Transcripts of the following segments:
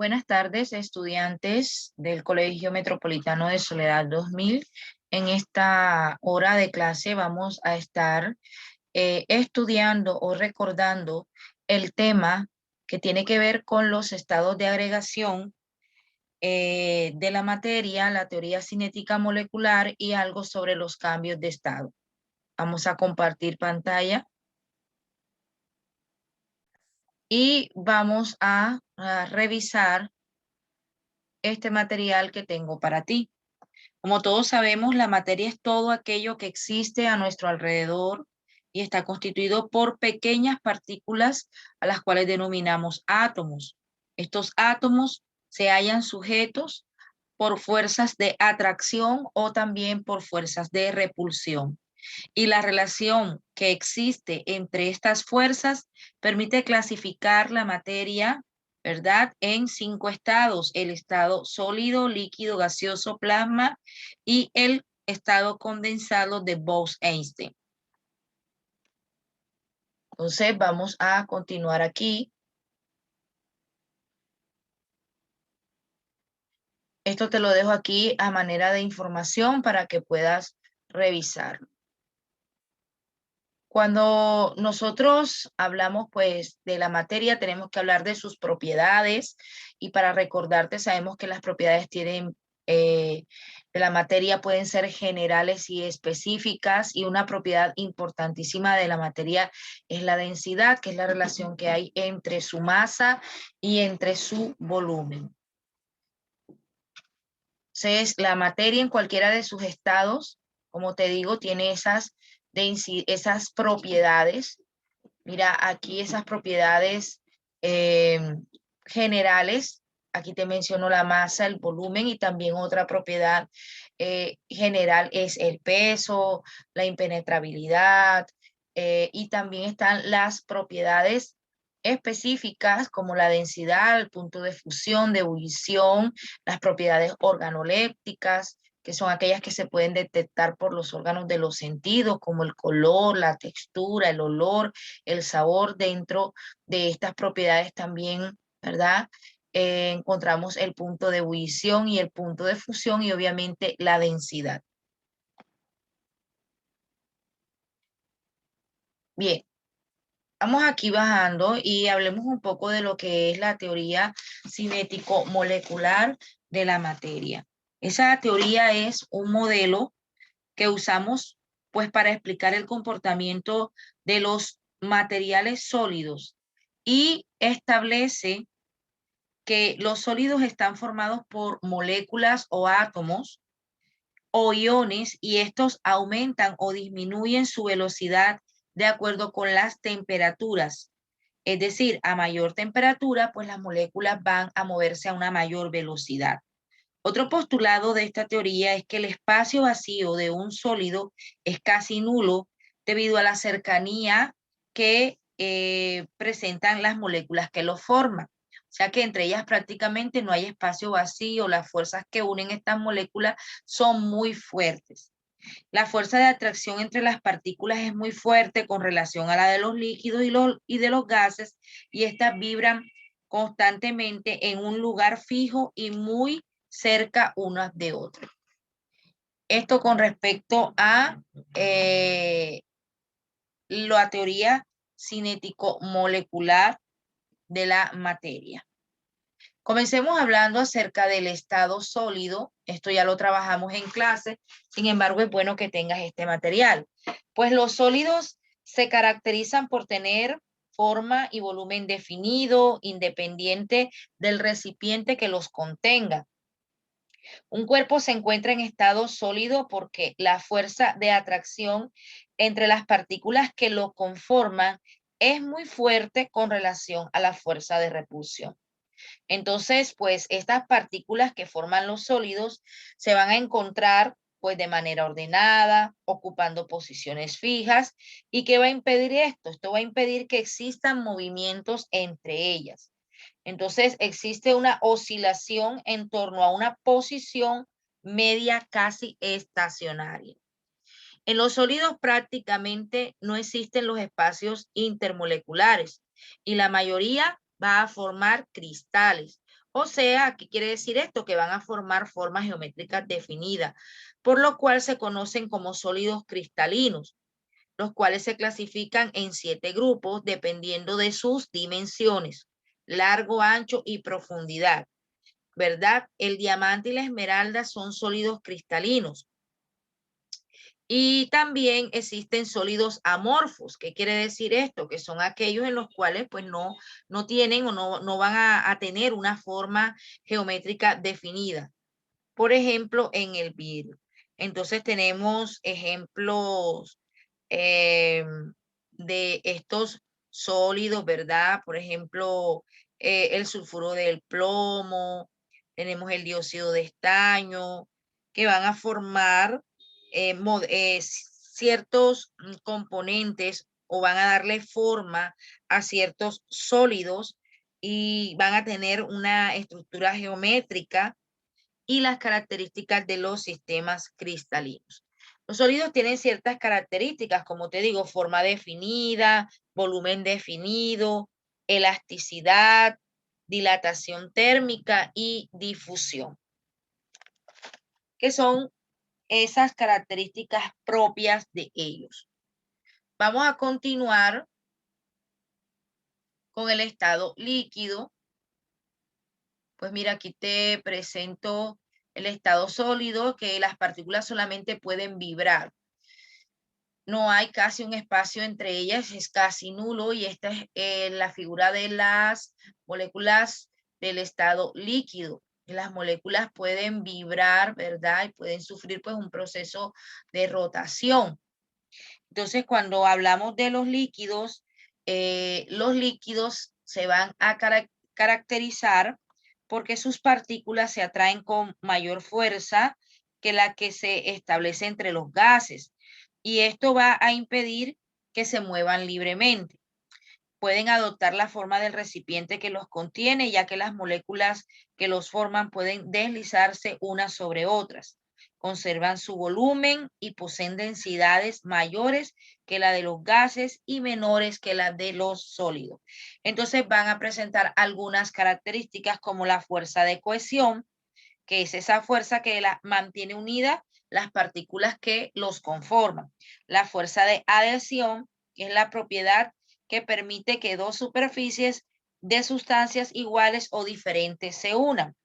Buenas tardes, estudiantes del Colegio Metropolitano de Soledad 2000. En esta hora de clase vamos a estar estudiando o recordando el tema que tiene que ver con los estados de agregación de la materia, la teoría cinética molecular y algo sobre los cambios de estado. Vamos a compartir pantalla y vamos a revisar este material que tengo para ti. Como todos sabemos, la materia es todo aquello que existe a nuestro alrededor y está constituido por pequeñas partículas a las cuales denominamos átomos. Estos átomos se hallan sujetos por fuerzas de atracción o también por fuerzas de repulsión. Y la relación que existe entre estas fuerzas permite clasificar la materia, ¿verdad?, en 5 estados: el estado sólido, líquido, gaseoso, plasma y el estado condensado de Bose-Einstein. Entonces vamos a continuar aquí. Esto te lo dejo aquí a manera de información para que puedas revisarlo. Cuando nosotros hablamos pues de la materia, tenemos que hablar de sus propiedades, y para recordarte, sabemos que las propiedades de la materia pueden ser generales y específicas, y una propiedad importantísima de la materia es la densidad, que es la relación que hay entre su masa y entre su volumen. Entonces, la materia en cualquiera de sus estados, como te digo, tiene esas propiedades. Mira, aquí esas propiedades generales. Aquí te menciono la masa, el volumen, y también otra propiedad general es el peso, la impenetrabilidad, y también están las propiedades específicas como la densidad, el punto de fusión, de ebullición, las propiedades organolépticas, que son aquellas que se pueden detectar por los órganos de los sentidos, como el color, la textura, el olor, el sabor. Dentro de estas propiedades también, ¿verdad? Encontramos el punto de ebullición y el punto de fusión, y obviamente la densidad. Bien, vamos aquí bajando y hablemos un poco de lo que es la teoría cinético-molecular de la materia. Esa teoría es un modelo que usamos pues para explicar el comportamiento de los materiales sólidos, y establece que los sólidos están formados por moléculas o átomos o iones, y estos aumentan o disminuyen su velocidad de acuerdo con las temperaturas. Es decir, a mayor temperatura, pues las moléculas van a moverse a una mayor velocidad. Otro postulado de esta teoría es que el espacio vacío de un sólido es casi nulo debido a la cercanía que presentan las moléculas que lo forman. O sea que entre ellas prácticamente no hay espacio vacío. Las fuerzas que unen estas moléculas son muy fuertes. La fuerza de atracción entre las partículas es muy fuerte con relación a la de los líquidos y de los gases, y estas vibran constantemente en un lugar fijo y muy cerca unas de otras. Esto con respecto a la teoría cinético-molecular de la materia. Comencemos hablando acerca del estado sólido. Esto ya lo trabajamos en clase, sin embargo es bueno que tengas este material. Pues los sólidos se caracterizan por tener forma y volumen definido, independiente del recipiente que los contenga. Un cuerpo se encuentra en estado sólido porque la fuerza de atracción entre las partículas que lo conforman es muy fuerte con relación a la fuerza de repulsión. Entonces, pues estas partículas que forman los sólidos se van a encontrar pues de manera ordenada, ocupando posiciones fijas. ¿Y qué va a impedir esto? Esto va a impedir que existan movimientos entre ellas. Entonces, existe una oscilación en torno a una posición media casi estacionaria. En los sólidos prácticamente no existen los espacios intermoleculares, y la mayoría va a formar cristales. O sea, ¿qué quiere decir esto? Que van a formar formas geométricas definidas, por lo cual se conocen como sólidos cristalinos, los cuales se clasifican en 7 grupos dependiendo de sus dimensiones, largo, ancho y profundidad, ¿verdad? El diamante y la esmeralda son sólidos cristalinos. Y también existen sólidos amorfos. ¿Qué quiere decir esto? Que son aquellos en los cuales pues no tienen o no van a tener una forma geométrica definida. Por ejemplo, en el vidrio. Entonces tenemos ejemplos de estos sólidos, ¿verdad? Por ejemplo, el sulfuro del plomo, tenemos el dióxido de estaño, que van a formar ciertos componentes o van a darle forma a ciertos sólidos y van a tener una estructura geométrica y las características de los sistemas cristalinos. Los sólidos tienen ciertas características, como te digo, forma definida, volumen definido, elasticidad, dilatación térmica y difusión, que son esas características propias de ellos. Vamos a continuar con el estado líquido. Pues mira, aquí te presento el estado sólido, que las partículas solamente pueden vibrar. No hay casi un espacio entre ellas, es casi nulo, y esta es la figura de las moléculas del estado líquido. Las moléculas pueden vibrar, ¿verdad? Y pueden sufrir pues un proceso de rotación. Entonces, cuando hablamos de los líquidos se van a caracterizar porque sus partículas se atraen con mayor fuerza que la que se establece entre los gases. Y esto va a impedir que se muevan libremente. Pueden adoptar la forma del recipiente que los contiene, ya que las moléculas que los forman pueden deslizarse unas sobre otras. Conservan su volumen y poseen densidades mayores que la de los gases y menores que la de los sólidos. Entonces van a presentar algunas características como la fuerza de cohesión, que es esa fuerza que mantiene unidas las partículas que los conforman. La fuerza de adhesión, que es la propiedad que permite que dos superficies de sustancias iguales o diferentes se unan.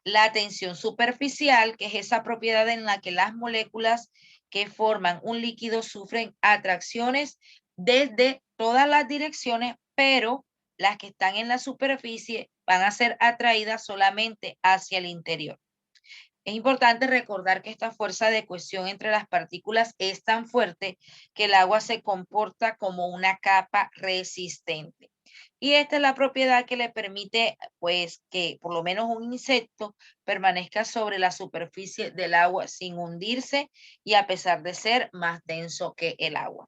La tensión superficial, que es esa propiedad en la que las moléculas que forman un líquido sufren atracciones desde todas las direcciones, pero las que están en la superficie van a ser atraídas solamente hacia el interior. Es importante recordar que esta fuerza de cohesión entre las partículas es tan fuerte que el agua se comporta como una capa resistente. Y esta es la propiedad que le permite, pues, que por lo menos un insecto permanezca sobre la superficie del agua sin hundirse y a pesar de ser más denso que el agua.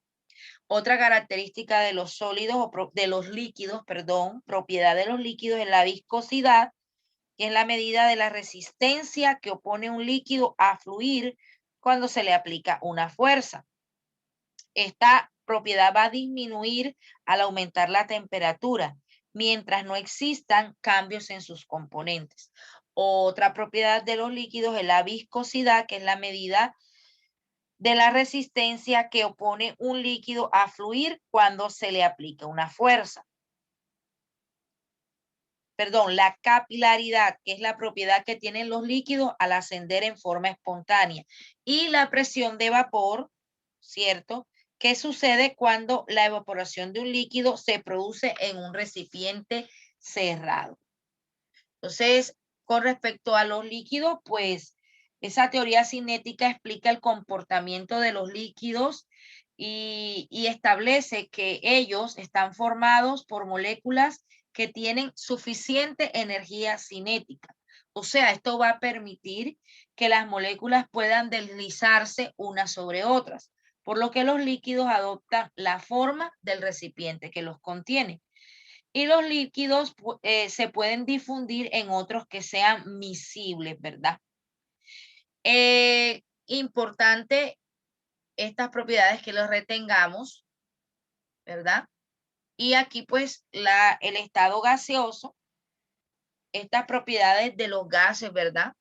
Otra característica de los sólidos o de los líquidos, perdón, propiedad de los líquidos es la viscosidad, que es la medida de la resistencia que opone un líquido a fluir cuando se le aplica una fuerza. Esta propiedad va a disminuir al aumentar la temperatura, mientras no existan cambios en sus componentes. Otra propiedad de los líquidos es la viscosidad, que es la medida de la resistencia que opone un líquido a fluir cuando se le aplica una fuerza. Perdón, la capilaridad, que es la propiedad que tienen los líquidos al ascender en forma espontánea, y la presión de vapor, ¿cierto? ¿Qué sucede cuando la evaporación de un líquido se produce en un recipiente cerrado? Entonces, con respecto a los líquidos, pues esa teoría cinética explica el comportamiento de los líquidos y establece que ellos están formados por moléculas que tienen suficiente energía cinética. O sea, esto va a permitir que las moléculas puedan deslizarse unas sobre otras, por lo que los líquidos adoptan la forma del recipiente que los contiene. Y los líquidos se pueden difundir en otros que sean miscibles, ¿verdad? Importante estas propiedades que los retengamos, ¿verdad? Y aquí pues el estado gaseoso, estas propiedades de los gases, ¿verdad?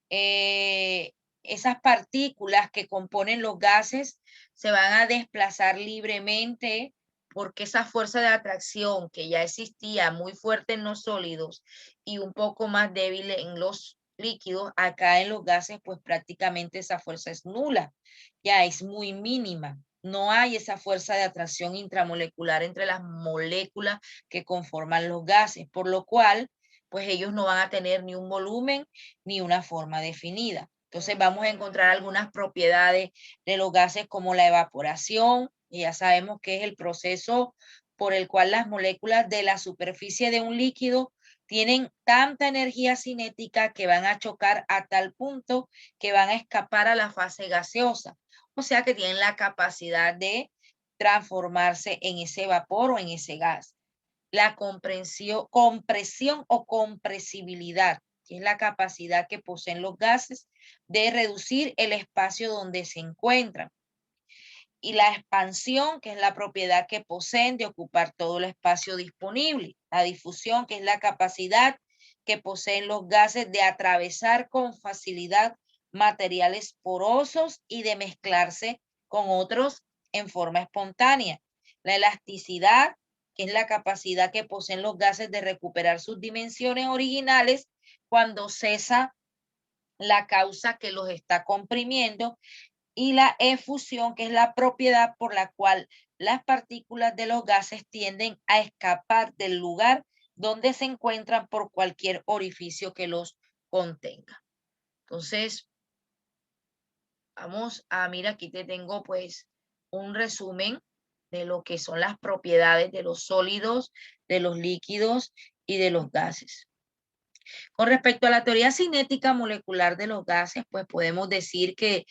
Esas partículas que componen los gases se van a desplazar libremente porque esa fuerza de atracción que ya existía muy fuerte en los sólidos y un poco más débil en los líquidos, acá en los gases pues prácticamente esa fuerza es nula, ya es muy mínima. No hay esa fuerza de atracción intramolecular entre las moléculas que conforman los gases, por lo cual pues ellos no van a tener ni un volumen ni una forma definida. Entonces vamos a encontrar algunas propiedades de los gases como la evaporación, y ya sabemos que es el proceso por el cual las moléculas de la superficie de un líquido tienen tanta energía cinética que van a chocar a tal punto que van a escapar a la fase gaseosa. O sea que tienen la capacidad de transformarse en ese vapor o en ese gas. La compresión o compresibilidad, que es la capacidad que poseen los gases de reducir el espacio donde se encuentran. Y la expansión, que es la propiedad que poseen de ocupar todo el espacio disponible. La difusión, que es la capacidad que poseen los gases de atravesar con facilidad materiales porosos y de mezclarse con otros en forma espontánea. La elasticidad, que es la capacidad que poseen los gases de recuperar sus dimensiones originales cuando cesa la causa que los está comprimiendo, y la efusión, que es la propiedad por la cual las partículas de los gases tienden a escapar del lugar donde se encuentran por cualquier orificio que los contenga. Entonces, vamos a, mira, aquí te tengo pues un resumen de lo que son las propiedades de los sólidos, de los líquidos y de los gases. Con respecto a la teoría cinética molecular de los gases, pues podemos decir que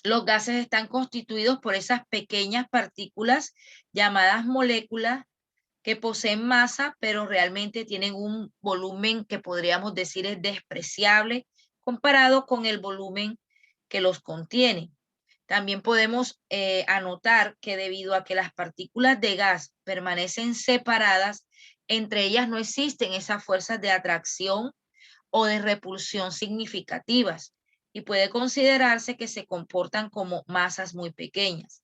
los gases están constituidos por esas pequeñas partículas llamadas moléculas que poseen masa, pero realmente tienen un volumen que podríamos decir es despreciable comparado con el volumen que los contiene. También podemos anotar que debido a que las partículas de gas permanecen separadas, entre ellas no existen esas fuerzas de atracción o de repulsión significativas y puede considerarse que se comportan como masas muy pequeñas.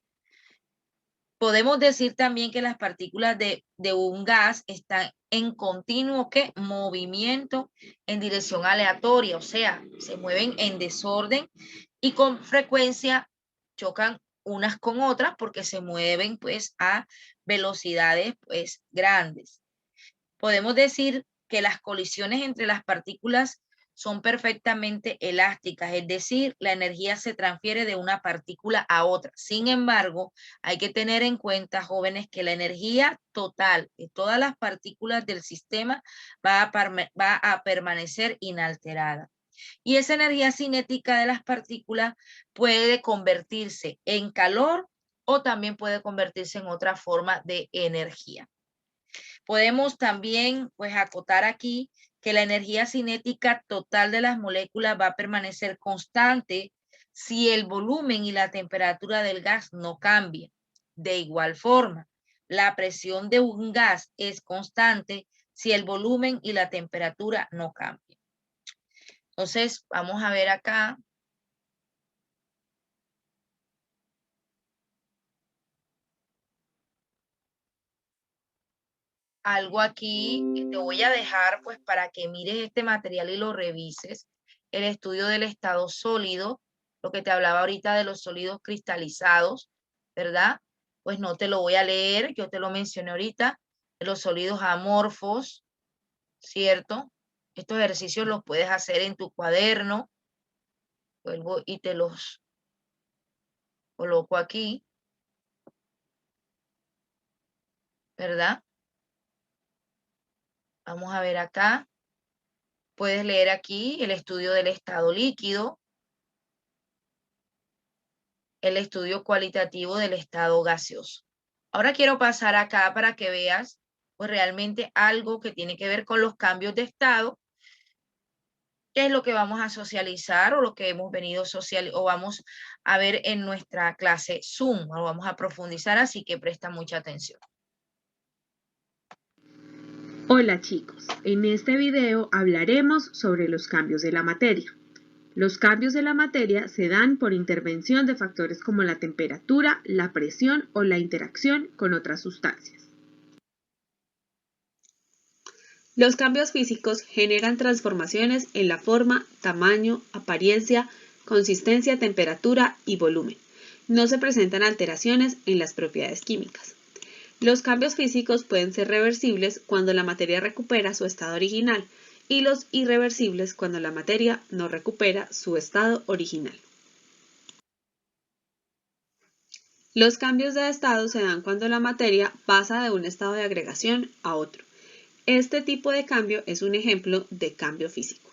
Podemos decir también que las partículas de un gas están en continuo movimiento en dirección aleatoria, o sea, se mueven en desorden y con frecuencia chocan unas con otras porque se mueven pues a velocidades pues grandes. Podemos decir que las colisiones entre las partículas son perfectamente elásticas, es decir, la energía se transfiere de una partícula a otra. Sin embargo, hay que tener en cuenta, jóvenes, que la energía total de todas las partículas del sistema va a permanecer inalterada. Y esa energía cinética de las partículas puede convertirse en calor o también puede convertirse en otra forma de energía. Podemos también pues acotar aquí que la energía cinética total de las moléculas va a permanecer constante si el volumen y la temperatura del gas no cambian. De igual forma, la presión de un gas es constante si el volumen y la temperatura no cambian. Entonces, vamos a ver acá. Algo aquí que te voy a dejar pues para que mires este material y lo revises. El estudio del estado sólido, lo que te hablaba ahorita de los sólidos cristalizados, ¿verdad? Pues no te lo voy a leer, yo te lo mencioné ahorita, de los sólidos amorfos, ¿cierto? Estos ejercicios los puedes hacer en tu cuaderno. Vuelvo y te los coloco aquí, ¿verdad? Vamos a ver acá. Puedes leer aquí el estudio del estado líquido, el estudio cualitativo del estado gaseoso. Ahora quiero pasar acá para que veas pues realmente algo que tiene que ver con los cambios de estado, qué es lo que vamos a socializar o lo que hemos venido o vamos a ver en nuestra clase Zoom. Lo vamos a profundizar, así que presta mucha atención. Hola chicos, en este video hablaremos sobre los cambios de la materia. Los cambios de la materia se dan por intervención de factores como la temperatura, la presión o la interacción con otras sustancias. Los cambios físicos generan transformaciones en la forma, tamaño, apariencia, consistencia, temperatura y volumen. No se presentan alteraciones en las propiedades químicas. Los cambios físicos pueden ser reversibles cuando la materia recupera su estado original y los irreversibles cuando la materia no recupera su estado original. Los cambios de estado se dan cuando la materia pasa de un estado de agregación a otro. Este tipo de cambio es un ejemplo de cambio físico.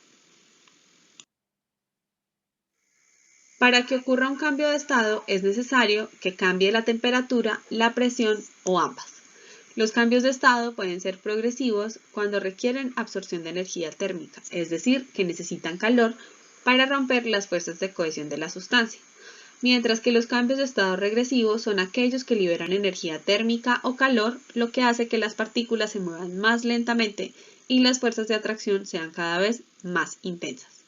Para que ocurra un cambio de estado es necesario que cambie la temperatura, la presión o ambas. Los cambios de estado pueden ser progresivos cuando requieren absorción de energía térmica, es decir, que necesitan calor para romper las fuerzas de cohesión de la sustancia, mientras que los cambios de estado regresivos son aquellos que liberan energía térmica o calor, lo que hace que las partículas se muevan más lentamente y las fuerzas de atracción sean cada vez más intensas.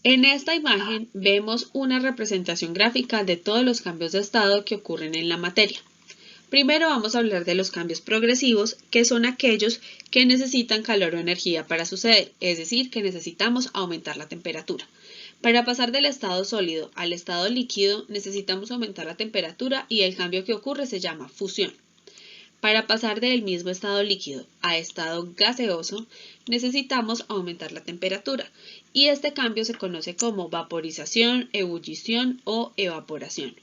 En esta imagen vemos una representación gráfica de todos los cambios de estado que ocurren en la materia. Primero vamos a hablar de los cambios progresivos, que son aquellos que necesitan calor o energía para suceder, es decir, que necesitamos aumentar la temperatura. Para pasar del estado sólido al estado líquido necesitamos aumentar la temperatura y el cambio que ocurre se llama fusión. Para pasar del mismo estado líquido a estado gaseoso necesitamos aumentar la temperatura y este cambio se conoce como vaporización, ebullición o evaporación.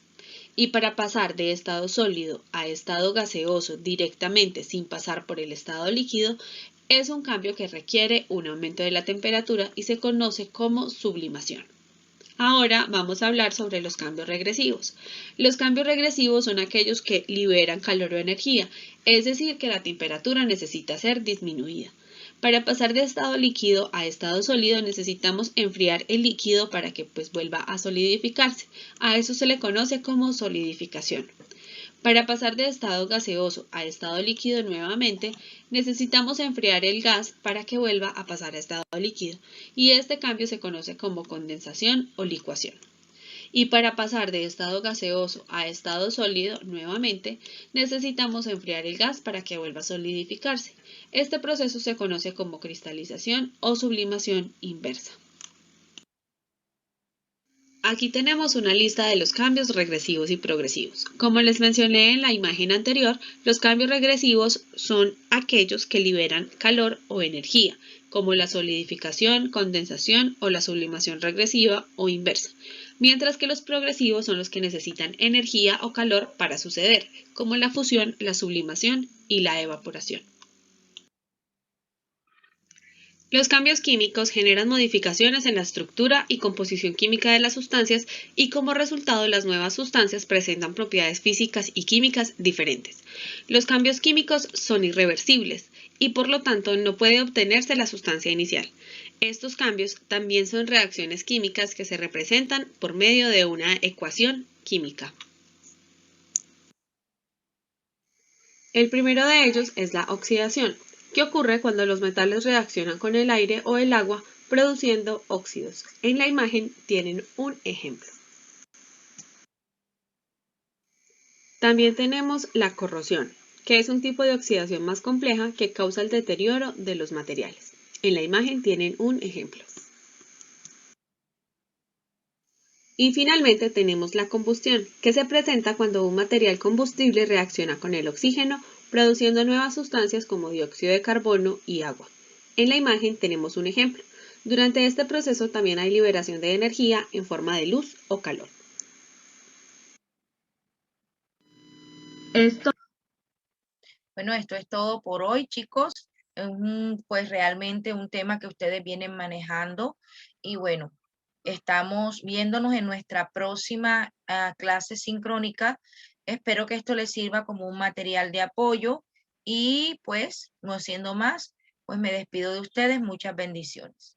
Y para pasar de estado sólido a estado gaseoso directamente sin pasar por el estado líquido, es un cambio que requiere un aumento de la temperatura y se conoce como sublimación. Ahora vamos a hablar sobre los cambios regresivos. Los cambios regresivos son aquellos que liberan calor o energía, es decir, que la temperatura necesita ser disminuida. Para pasar de estado líquido a estado sólido necesitamos enfriar el líquido para que vuelva a solidificarse. A eso se le conoce como solidificación. Para pasar de estado gaseoso a estado líquido nuevamente, necesitamos enfriar el gas para que vuelva a pasar a estado líquido, y este cambio se conoce como condensación o licuación. Y para pasar de estado gaseoso a estado sólido nuevamente, necesitamos enfriar el gas para que vuelva a solidificarse. Este proceso se conoce como cristalización o sublimación inversa. Aquí tenemos una lista de los cambios regresivos y progresivos. Como les mencioné en la imagen anterior, los cambios regresivos son aquellos que liberan calor o energía, como la solidificación, condensación o la sublimación regresiva o inversa, mientras que los progresivos son los que necesitan energía o calor para suceder, como la fusión, la sublimación y la evaporación. Los cambios químicos generan modificaciones en la estructura y composición química de las sustancias y como resultado las nuevas sustancias presentan propiedades físicas y químicas diferentes. Los cambios químicos son irreversibles y por lo tanto no puede obtenerse la sustancia inicial. Estos cambios también son reacciones químicas que se representan por medio de una ecuación química. El primero de ellos es la oxidación, que ocurre cuando los metales reaccionan con el aire o el agua produciendo óxidos. En la imagen tienen un ejemplo. También tenemos la corrosión, que es un tipo de oxidación más compleja que causa el deterioro de los materiales. En la imagen tienen un ejemplo. Y finalmente tenemos la combustión, que se presenta cuando un material combustible reacciona con el oxígeno, produciendo nuevas sustancias como dióxido de carbono y agua. En la imagen tenemos un ejemplo. Durante este proceso también hay liberación de energía en forma de luz o calor. Bueno, esto es todo por hoy, chicos. Es pues realmente un tema que ustedes vienen manejando y bueno, estamos viéndonos en nuestra próxima clase sincrónica. Espero que esto les sirva como un material de apoyo y pues, no siendo más, pues me despido de ustedes. Muchas bendiciones.